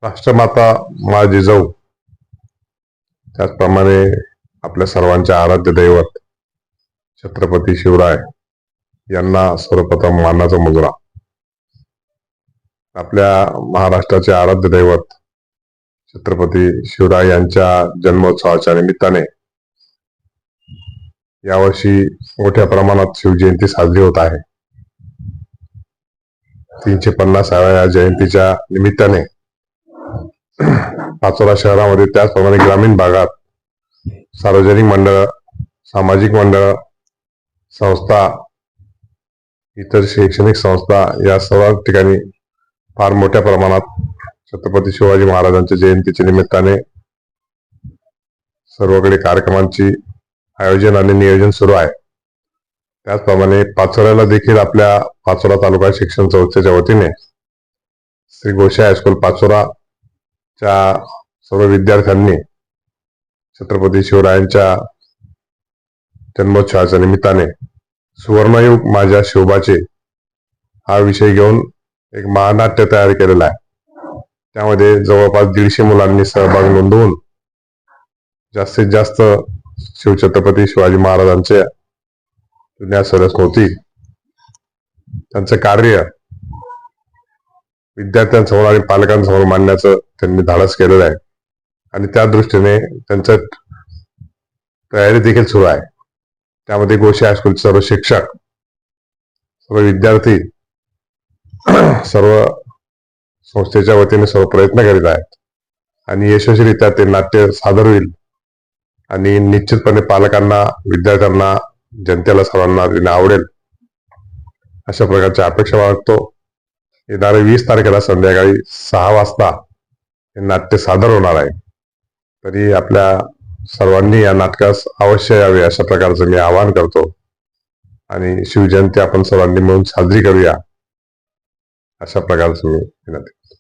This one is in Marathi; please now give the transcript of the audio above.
राष्ट्रमाता मा जिजाऊ, त्याचप्रमाणे आपल्या सर्वांचे आराध्य दैवत छत्रपती शिवराय यांना सर्वप्रथम मानाचा मुजरा. आपल्या महाराष्ट्राचे आराध्य दैवत छत्रपती शिवराय यांच्या जन्मोत्सवाच्या निमित्ताने यावर्षी मोठ्या प्रमाणात शिवजयंती साजरी होत आहे. 350व्या जयंतीच्या निमित्ताने पाचोरा शहरामध्ये त्याचप्रमाणे ग्रामीण भागात सार्वजनिक मंडळ, सामाजिक मंडळ, संस्था, इतर शैक्षणिक संस्था या सर्व ठिकाणी फार मोठ्या प्रमाणात छत्रपती शिवाजी महाराजांच्या जयंतीच्या निमित्ताने सर्वकडे कार्यक्रमांची आयोजन आणि नियोजन सुरू आहे. त्याचप्रमाणे पाचोऱ्याला देखील आपल्या पाचोरा तालुका शिक्षण संस्थेच्या वतीने श्री गोसाई हायस्कूल पाचोराच्या सर्व विद्यार्थ्यांनी छत्रपती शिवरायांच्या जन्मोत्सवाच्या निमित्ताने सुवर्णयुग माझ्या शिवबाचे हा विषय घेऊन एक महानाट्य तयार केलेला आहे. त्यामध्ये जवळपास 150 मुलांनी सहभाग नोंदवून जास्तीत जास्त शिवछत्रपती शिवाजी महाराजांचे जुन्या सरस्वती त्यांचं कार्य विद्यार्थ्यांसमोर आणि पालकांसमोर मांडण्याचं त्यांनी धाडस केलेलं आहे आणि त्या दृष्टीने त्यांचं तयारी देखील सुरू आहे. त्यामध्ये गोसाई हायस्कूलचे सर्व शिक्षक, सर्व विद्यार्थी, सर्व संस्थेच्या वतीने सर्व प्रयत्न करीत आहेत आणि यशस्वीरित्या ते नाट्य सादर होईल आणि निश्चितपणे पालकांना, विद्यार्थ्यांना, जनतेला सर्वांना तिने आवडेल अशा प्रकारची अपेक्षा बाळगतो. येणाऱ्या 20 तारखेला संध्याकाळी 6 वाजता हे नाट्य सादर होणार आहे. तरी आपल्या सर्वांनी या नाटकास अवश्य यावे अशा प्रकारचं मी आवाहन करतो आणि शिवजयंती आपण सर्वांनी मिळून साजरी करूया अशा प्रकारचं मी विनंती करतो.